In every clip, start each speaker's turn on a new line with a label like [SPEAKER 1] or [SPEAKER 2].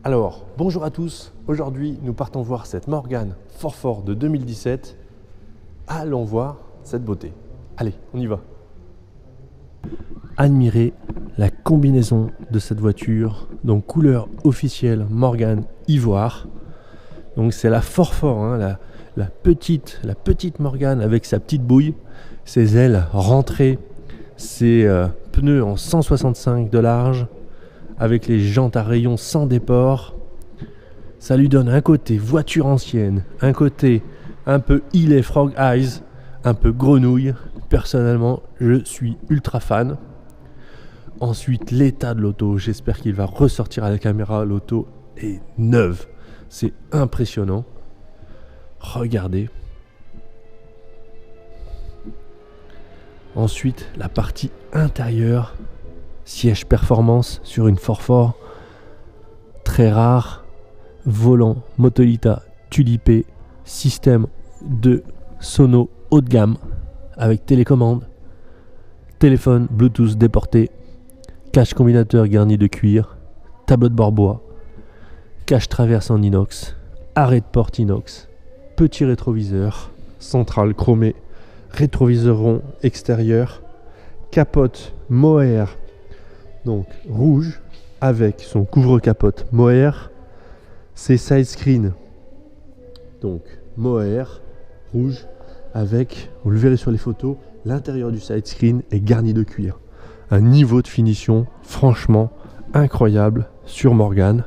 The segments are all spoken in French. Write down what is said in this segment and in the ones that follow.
[SPEAKER 1] Alors, bonjour à tous. Aujourd'hui, nous partons voir cette Morgan Forfort de 2017. Allons voir cette beauté. Allez, on y va. Admirez la combinaison de cette voiture. Donc, couleur officielle Morgan ivoire. Donc, c'est la Forfort, hein, la petite Morgan avec sa petite bouille, ses ailes rentrées, ses pneus en 165 de large, avec les jantes à rayons sans déport. Ça lui donne un côté voiture ancienne, un côté un peu Healey Frog Eyes, un peu grenouille. Personnellement, je suis ultra fan. Ensuite, l'état de l'auto, j'espère qu'il va ressortir à la caméra. L'auto est neuve, c'est impressionnant. Regardez. Ensuite, la partie intérieure. Siège performance sur une Forfort très rare, volant Motolita Tulipé, système de sono haut de gamme avec télécommande, téléphone Bluetooth déporté, cache combinateur garni de cuir, tableau de bord bois, cache traverse en inox, arrêt de porte inox, petit rétroviseur, centrale chromée, rétroviseur rond extérieur, capote mohair donc rouge avec son couvre-capote mohair, ses side screens donc mohair rouge avec, vous le verrez sur les photos, l'intérieur du side screen est garni de cuir. Un niveau de finition franchement incroyable sur Morgan.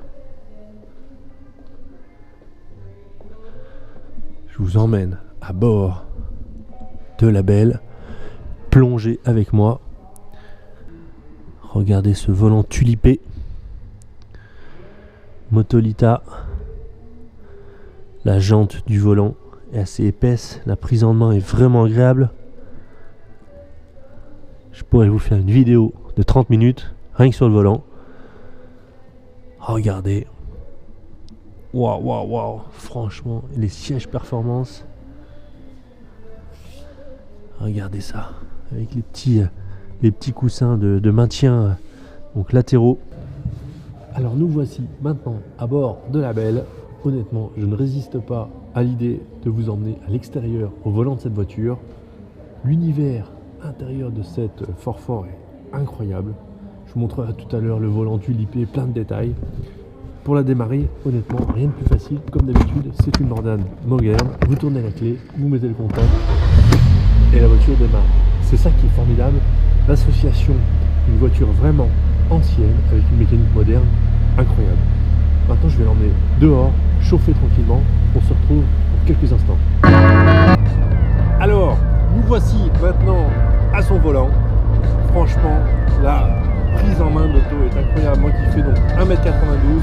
[SPEAKER 1] Je vous emmène à bord de la belle, plongez avec moi. Regardez ce volant tulipé, Motolita. La jante du volant est assez épaisse, la prise en main est vraiment agréable. Je pourrais vous faire une vidéo de 30 minutes, rien que sur le volant. Regardez. Waouh, franchement, les sièges performance. Regardez ça, avec les petits coussins de maintien donc latéraux. Alors nous voici maintenant à bord de la belle. Honnêtement, je ne résiste pas à l'idée de vous emmener à l'extérieur au volant de cette voiture. L'univers intérieur de cette Forfort est incroyable. Je vous montrerai tout à l'heure le volant tulipé, plein de détails. Pour la démarrer, honnêtement, rien de plus facile. Comme d'habitude, c'est une Morgan moderne. Vous tournez la clé, vous mettez le contact et la voiture démarre. C'est ça qui est formidable. L'association d'une voiture vraiment ancienne avec une mécanique moderne incroyable. Maintenant, je vais l'emmener dehors, chauffer tranquillement. On se retrouve dans quelques instants. Alors, nous voici maintenant à son volant. Franchement, la prise en main de l'auto est incroyable. Moi qui fais donc 1m92,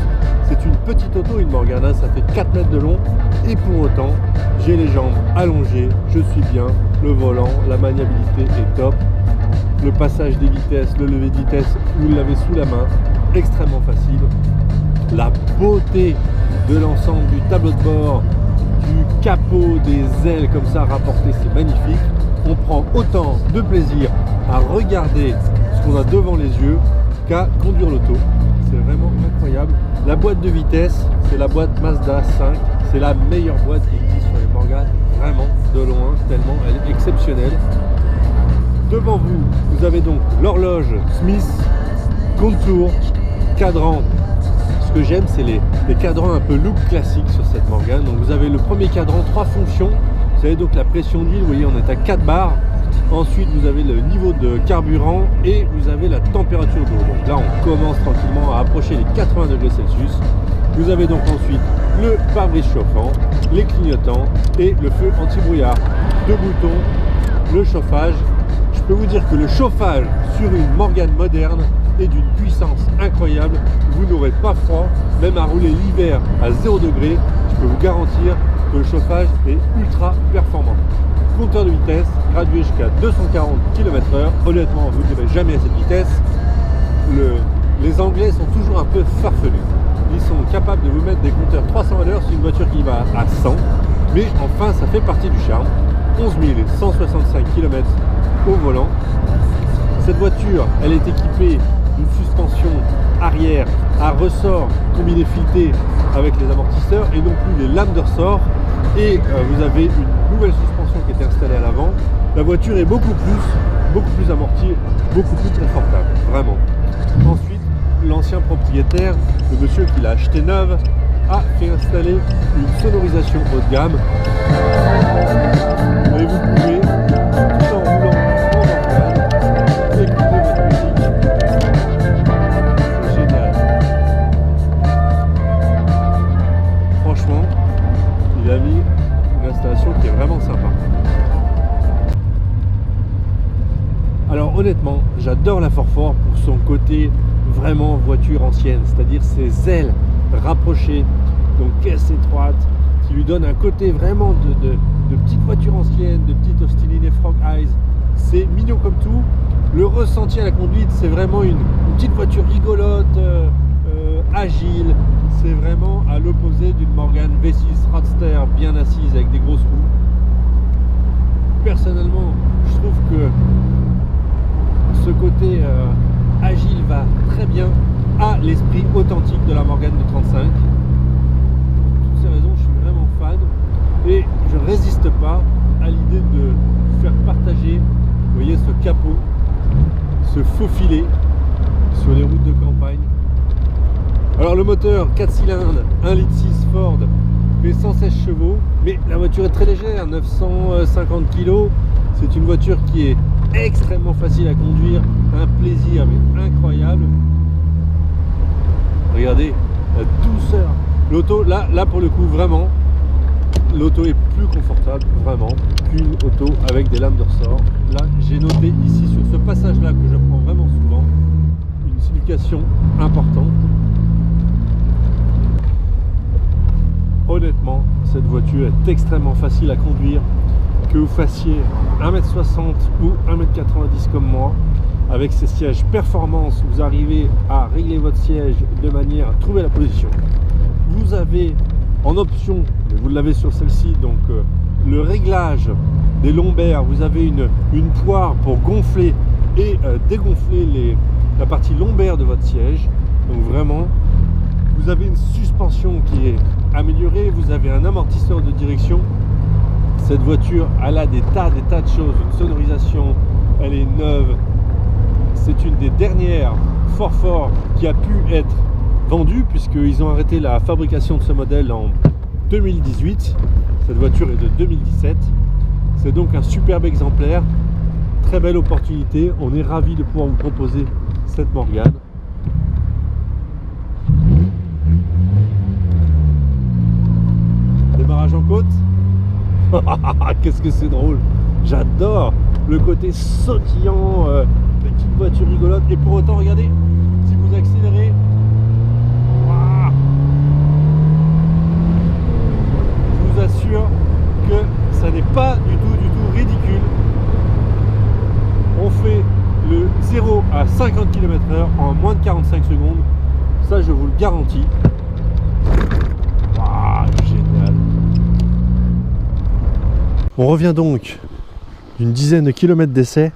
[SPEAKER 1] c'est une petite auto, une Morgan, ça fait 4 mètres de long. Et pour autant, j'ai les jambes allongées, je suis bien. Le volant, la maniabilité est top. Le passage des vitesses, le lever de vitesse, vous l'avez sous la main, extrêmement facile. La beauté de l'ensemble du tableau de bord, du capot, des ailes comme ça rapportées, c'est magnifique. On prend autant de plaisir à regarder ce qu'on a devant les yeux qu'à conduire l'auto. C'est vraiment incroyable. La boîte de vitesse, c'est la boîte Mazda 5. C'est la meilleure boîte qui existe sur les Morgan, vraiment de loin, tellement elle est exceptionnelle. Devant vous, vous avez donc l'horloge Smith, contour, cadran. Ce que j'aime, c'est les cadrans un peu look classique sur cette Morgan. Donc vous avez le premier cadran, 3 fonctions. Vous avez donc la pression d'huile, vous voyez, on est à 4 bars. Ensuite, vous avez le niveau de carburant et vous avez la température d'eau. Donc là, on commence tranquillement à approcher les 80 degrés Celsius. Vous avez donc ensuite le pare-brise chauffant, les clignotants et le feu anti-brouillard. 2 boutons, le chauffage. Je peux vous dire que le chauffage sur une Morgan moderne est d'une puissance incroyable. Vous n'aurez pas froid, même à rouler l'hiver à 0 degré. Je peux vous garantir que le chauffage est ultra performant. Compteur de vitesse gradué jusqu'à 240 km/h. Honnêtement, vous ne direz jamais à cette vitesse. Les Anglais sont toujours un peu farfelus. Ils sont capables de vous mettre des compteurs 300 à l'heure sur une voiture qui va à 100. Mais enfin, ça fait partie du charme. 11 165 km au volant. Cette voiture, elle est équipée d'une suspension arrière à ressort combiné fileté avec les amortisseurs et non plus les lames de ressort. Et vous avez une nouvelle suspension qui est installée à l'avant. La voiture est beaucoup plus amortie, beaucoup plus confortable, vraiment. Ensuite, l'ancien propriétaire, le monsieur qui l'a acheté neuve, a fait installer une sonorisation haut de gamme. Et vous pouvez, tout en roulant en organe, écouter votre musique. C'est génial. Franchement, il a mis une installation qui est vraiment sympa. Alors honnêtement, j'adore la 4Four pour son côté vraiment voiture ancienne, c'est-à-dire ses ailes rapprochées, donc caisse étroite, qui lui donne un côté vraiment de petite voiture ancienne, de petite Austin Inn et Frog Eyes. C'est mignon comme tout. Le ressenti à la conduite, c'est vraiment une petite voiture rigolote, agile. C'est vraiment à l'opposé d'une Morgan V6 Roadster bien assise avec des grosses roues. Personnellement, je trouve que ce côté agile va très bien à l'esprit authentique de la Morgan de 35. Pour toutes ces raisons, je suis vraiment fan et je ne résiste pas à l'idée de vous faire partager, vous voyez, ce capot, ce faufilet sur les routes de campagne. Alors le moteur 4 cylindres, 1,6 litre Ford, fait 116 chevaux, mais la voiture est très légère, 950 kg. C'est une voiture qui est extrêmement facile à conduire, un plaisir mais incroyable. Regardez la douceur. L'auto, là pour le coup, vraiment, l'auto est plus confortable, vraiment, qu'une auto avec des lames de ressort. Là, j'ai noté ici sur ce passage-là que je prends vraiment souvent, une signification importante. Honnêtement, cette voiture est extrêmement facile à conduire, que vous fassiez 1m60 ou 1m90 comme moi. Avec ces sièges performance, vous arrivez à régler votre siège de manière à trouver la position. Vous avez en option, vous l'avez sur celle-ci, donc le réglage des lombaires. Vous avez une poire pour gonfler et dégonfler la partie lombaire de votre siège. Donc vraiment, vous avez une suspension qui est améliorée. Vous avez un amortisseur de direction. Cette voiture, elle a des tas de choses. Une sonorisation, elle est neuve. C'est une des dernières 4Four qui a pu être vendue, puisqu'ils ont arrêté la fabrication de ce modèle en 2018. Cette voiture est de 2017. C'est donc un superbe exemplaire. Très belle opportunité. On est ravis de pouvoir vous proposer cette Morgan. Démarrage en côte. Qu'est-ce que c'est drôle. J'adore le côté sautillant, petite voiture rigolote. Et pour autant, regardez, si vous accélérez, je vous assure que ça n'est pas du tout ridicule. On fait le 0 à 50 km/h en moins de 45 secondes. Ça, je vous le garantis. Génial. On revient donc d'une dizaine de kilomètres d'essai.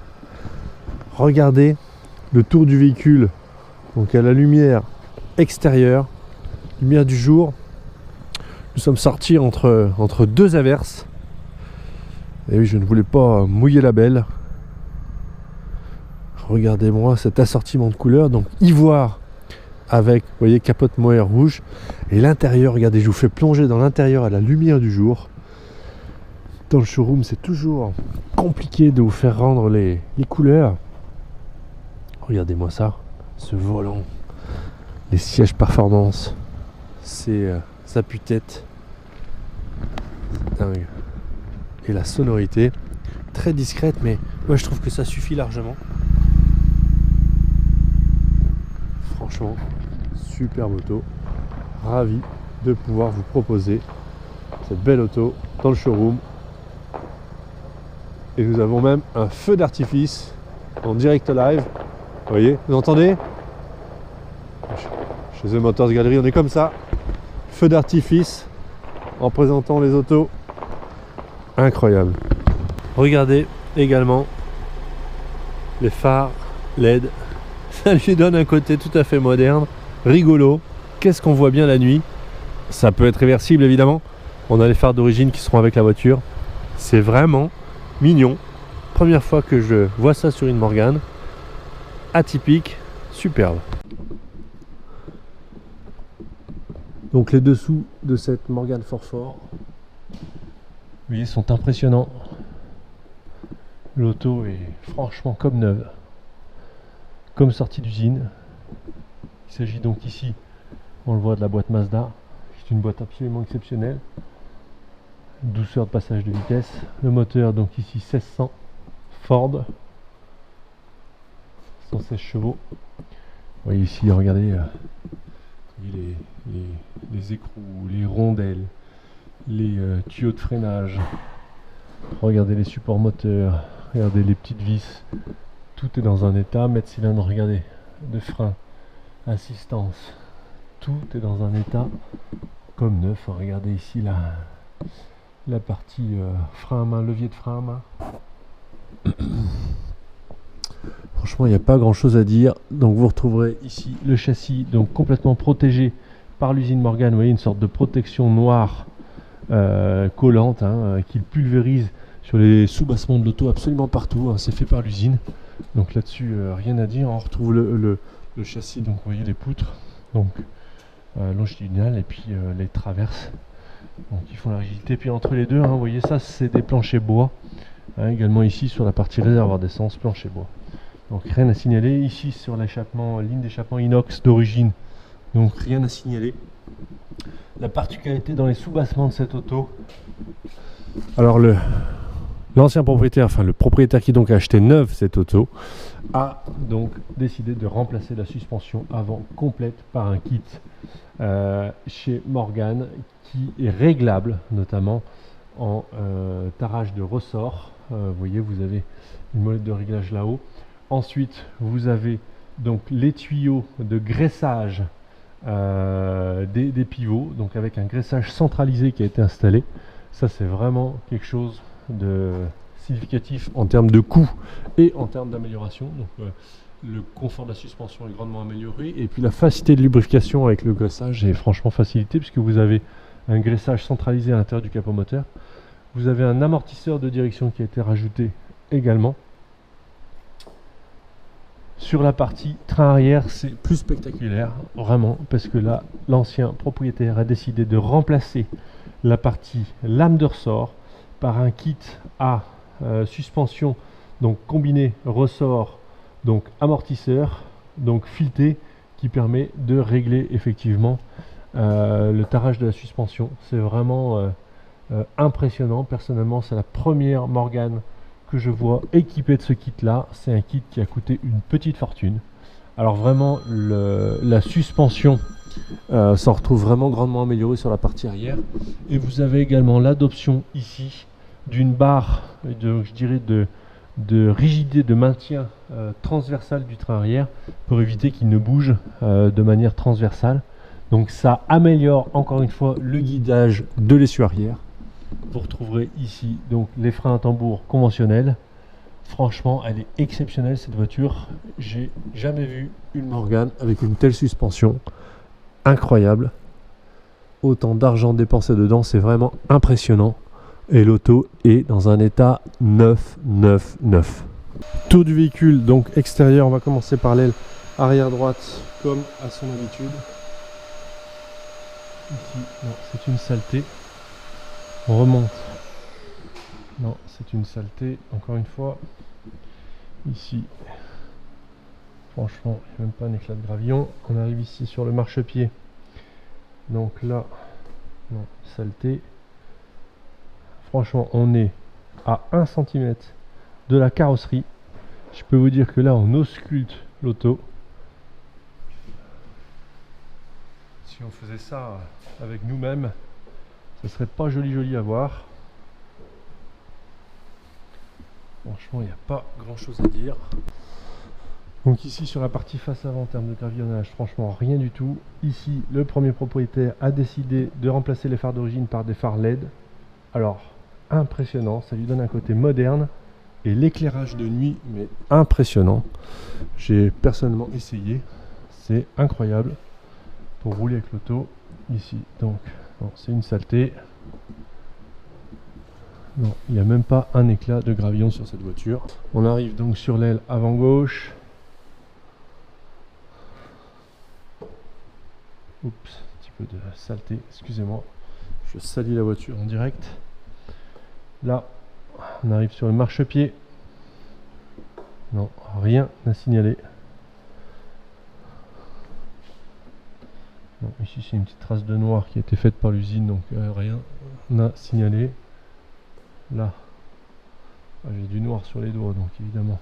[SPEAKER 1] Regardez le tour du véhicule, donc à la lumière extérieure, lumière du jour. Nous sommes sortis entre deux averses. Et oui, je ne voulais pas mouiller la belle. Regardez-moi cet assortiment de couleurs, donc ivoire avec, vous voyez, capote mohair rouge. Et l'intérieur, regardez, je vous fais plonger dans l'intérieur à la lumière du jour. Dans le showroom, c'est toujours compliqué de vous faire rendre les couleurs. Regardez-moi ça, ce volant, les sièges performance, c'est sa pue-tête, c'est dingue. Et la sonorité, très discrète, mais moi je trouve que ça suffit largement. Franchement, superbe auto, ravi de pouvoir vous proposer cette belle auto dans le showroom. Et nous avons même un feu d'artifice en direct live. Vous voyez, vous entendez? Chez The Motors Gallery, on est comme ça. Feu d'artifice en présentant les autos. Incroyable. Regardez également les phares LED. Ça lui donne un côté tout à fait moderne. rigolo. Qu'est-ce qu'on voit bien la nuit. Ça peut être réversible évidemment. On a les phares d'origine qui seront avec la voiture. C'est vraiment mignon. Première fois que je vois ça sur une Morgane. Atypique, superbe. Donc les dessous de cette Morgane Fort, vous voyez, sont impressionnants. L'auto est franchement comme neuve, comme sortie d'usine. Il s'agit donc ici, on le voit, de la boîte Mazda. C'est une boîte absolument exceptionnelle. Douceur de passage de vitesse. Le moteur donc ici 1600 Ford, 116 chevaux. Vous voyez ici, regardez les écrous, les rondelles, les tuyaux de freinage. Regardez les supports moteurs, regardez les petites vis. Tout est dans un état. Mètre cylindre, regardez, de frein, assistance. Tout est dans un état comme neuf. Regardez ici la partie frein à main, levier de frein à main. Franchement, il n'y a pas grand chose à dire. Donc vous retrouverez ici le châssis donc complètement protégé par l'usine Morgane. Vous voyez, une sorte de protection noire collante qui pulvérise sur les sous-bassements de l'auto absolument partout. C'est fait par l'usine. Donc là-dessus, rien à dire. On retrouve le châssis. Donc vous voyez les poutres donc longitudinales et puis les traverses. Donc ils font la rigidité. Puis entre les deux, vous voyez ça, c'est des planchers bois. Également ici sur la partie réservoir d'essence, plancher bois. Donc rien à signaler. Ici sur l'échappement, ligne d'échappement inox d'origine. Donc rien à signaler. La particularité dans les sous-bassements de cette auto. Alors l'ancien propriétaire, enfin le propriétaire qui donc a acheté neuve cette auto, a donc décidé de remplacer la suspension avant complète par un kit chez Morgane qui est réglable, notamment en tarage de ressort. Vous voyez, vous avez une molette de réglage là-haut. Ensuite, vous avez donc les tuyaux de graissage des pivots, donc avec un graissage centralisé qui a été installé. Ça, c'est vraiment quelque chose de significatif en termes de coût et en termes d'amélioration. Donc, le confort de la suspension est grandement amélioré et puis la facilité de lubrification avec le graissage est franchement facilitée puisque vous avez un graissage centralisé à l'intérieur du capot moteur. Vous avez un amortisseur de direction qui a été rajouté également. Sur la partie train arrière, c'est plus spectaculaire, vraiment, parce que là, l'ancien propriétaire a décidé de remplacer la partie lame de ressort par un kit à suspension, donc combiné ressort, donc amortisseur, donc fileté, qui permet de régler effectivement le tarage de la suspension. C'est vraiment impressionnant. Personnellement, c'est la première Morgane que je vois équipée de ce kit là. C'est un kit qui a coûté une petite fortune. Alors vraiment, la suspension s'en retrouve vraiment grandement améliorée sur la partie arrière. Et vous avez également l'adoption ici d'une barre je dirais de rigidité, de maintien transversal du train arrière pour éviter qu'il ne bouge de manière transversale. Donc ça améliore encore une fois le guidage de l'essieu arrière. Vous retrouverez ici donc les freins à tambour conventionnels. Franchement, elle est exceptionnelle cette voiture. J'ai jamais vu une Morgane avec une telle suspension. Incroyable. Autant d'argent dépensé dedans, c'est vraiment impressionnant. Et l'auto est dans un état neuf. Tour du véhicule, donc extérieur, on va commencer par l'aile arrière droite comme à son habitude. Ici, non, c'est une saleté. On remonte. Non, c'est une saleté, encore une fois. Ici, franchement, il n'y a même pas un éclat de gravillon. On arrive ici sur le marchepied. Donc là, non, saleté. Franchement, on est à 1 cm de la carrosserie. Je peux vous dire que là, on ausculte l'auto. Si on faisait ça avec nous-mêmes, ce serait pas joli à voir. Franchement, il n'y a pas grand chose à dire. Donc ici sur la partie face avant en termes de gravillonnage, franchement rien du tout. Ici, le premier propriétaire a décidé de remplacer les phares d'origine par des phares LED. Alors, impressionnant, ça lui donne un côté moderne. Et l'éclairage de nuit, mais impressionnant. J'ai personnellement essayé, c'est incroyable. pour rouler avec l'auto ici. Donc c'est une saleté. Non, il n'y a même pas un éclat de gravillon sur cette voiture. On arrive donc sur l'aile avant gauche. Oups, un petit peu de saleté, excusez-moi. Je salis la voiture en direct. Là, on arrive sur le marchepied. Non, rien à signaler. Non, ici c'est une petite trace de noir qui a été faite par l'usine, donc rien à signaler. Là, j'ai du noir sur les doigts, donc évidemment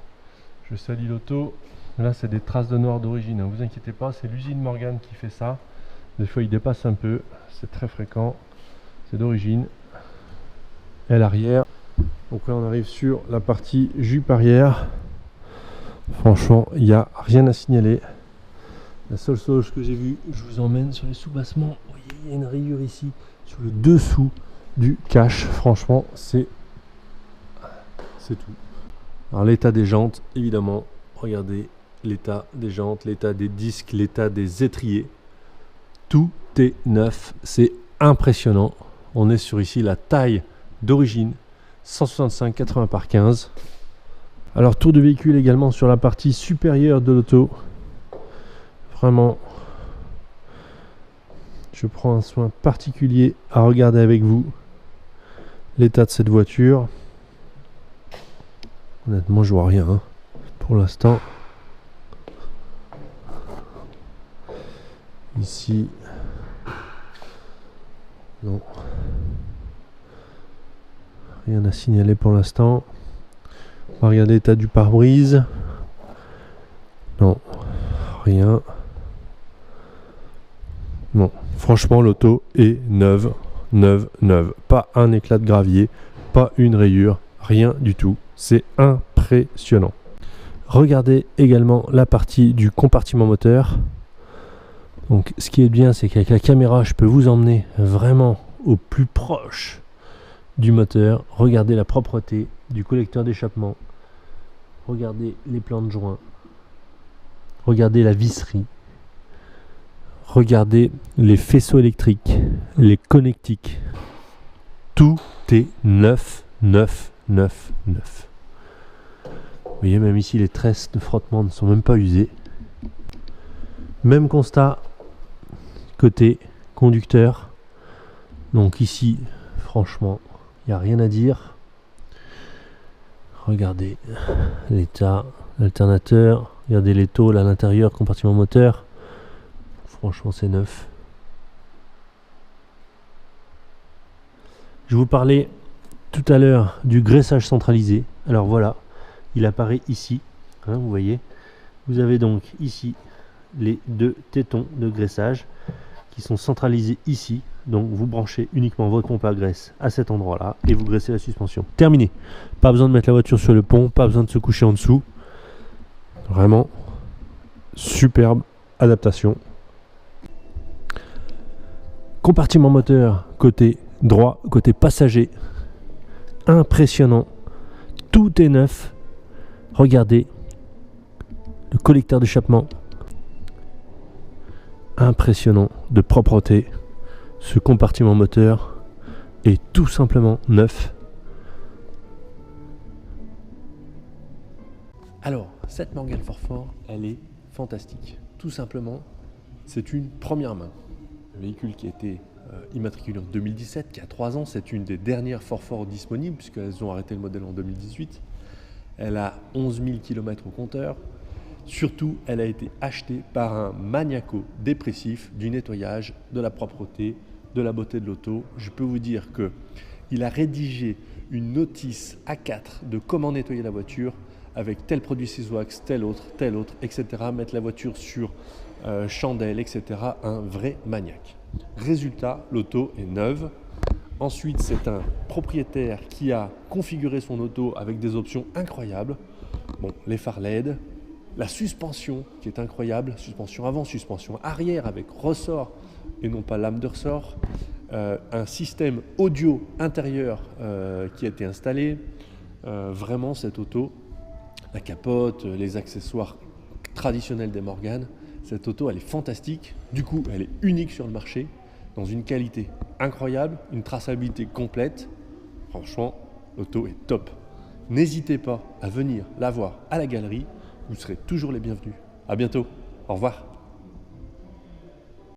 [SPEAKER 1] je salis l'auto. Là c'est des traces de noir d'origine, hein, vous inquiétez pas, c'est l'usine Morgan qui fait ça. Des fois il dépasse un peu, c'est très fréquent, c'est d'origine. Et l'arrière, donc là on arrive sur la partie jupe arrière. Franchement il n'y a rien à signaler. La seule chose que j'ai vue, je vous emmène sur les sous-bassements. Vous voyez, il y a une rayure ici sur le dessous du cache. Franchement c'est tout. Alors l'état des jantes, évidemment, regardez l'état des jantes, l'état des disques, l'état des étriers. Tout est neuf, c'est impressionnant. On est sur ici la taille d'origine 165/80 par 15. Alors tour de véhicule également sur la partie supérieure de l'auto. Vraiment, je prends un soin particulier à regarder avec vous l'état de cette voiture. Honnêtement, je vois rien hein, pour l'instant. Ici, non. Rien à signaler pour l'instant. On va regarder l'état du pare-brise. Non, rien. Non, franchement, l'auto est neuve. Pas un éclat de gravier, pas une rayure, rien du tout. C'est impressionnant. Regardez également la partie du compartiment moteur. Donc ce qui est bien, c'est qu'avec la caméra, je peux vous emmener vraiment au plus proche du moteur. Regardez la propreté du collecteur d'échappement. Regardez les plans de joint. Regardez la visserie. Regardez les faisceaux électriques, les connectiques. Tout est neuf. Vous voyez, même ici, les tresses de frottement ne sont même pas usées. Même constat côté conducteur. Donc ici, franchement, il n'y a rien à dire. Regardez l'état, l'alternateur. Regardez les tôles à l'intérieur, compartiment moteur. Franchement, c'est neuf. Je vous parlais tout à l'heure du graissage centralisé. Alors voilà, il apparaît ici, hein, vous voyez. Vous avez donc ici les deux tétons de graissage qui sont centralisés ici. Donc vous branchez uniquement votre pompe à graisse à cet endroit là et vous graissez la suspension. Terminé. Pas besoin de mettre la voiture sur le pont, pas besoin de se coucher en dessous. Vraiment superbe adaptation. Compartiment moteur côté droit, côté passager. Impressionnant. Tout est neuf. Regardez le collecteur d'échappement. Impressionnant de propreté. Ce compartiment moteur est tout simplement neuf. Alors, cette Morgan Forfort, elle est fantastique. Tout simplement, c'est une première main. Un véhicule qui a été immatriculé en 2017, qui a 3 ans. C'est une des dernières Forfort disponibles, puisqu'elles ont arrêté le modèle en 2018. Elle a 11 000 km au compteur. Surtout, elle a été achetée par un maniaco dépressif du nettoyage, de la propreté, de la beauté de l'auto. Je peux vous dire qu'il a rédigé une notice A4 de comment nettoyer la voiture avec tel produit Syswax, tel autre, etc. Mettre la voiture sur chandelle, etc. Un vrai maniaque. Résultat, l'auto est neuve. Ensuite, c'est un propriétaire qui a configuré son auto avec des options incroyables. Bon, les phares LED, la suspension qui est incroyable, suspension avant, suspension arrière avec ressort et non pas lame de ressort. Un système audio intérieur qui a été installé. Vraiment, cette auto, la capote, les accessoires traditionnels des Morgan, Cette auto, elle est fantastique. Du coup, elle est unique sur le marché, dans une qualité incroyable, une traçabilité complète. Franchement, l'auto est top. N'hésitez pas à venir la voir à la galerie. Vous serez toujours les bienvenus. À bientôt. Au revoir.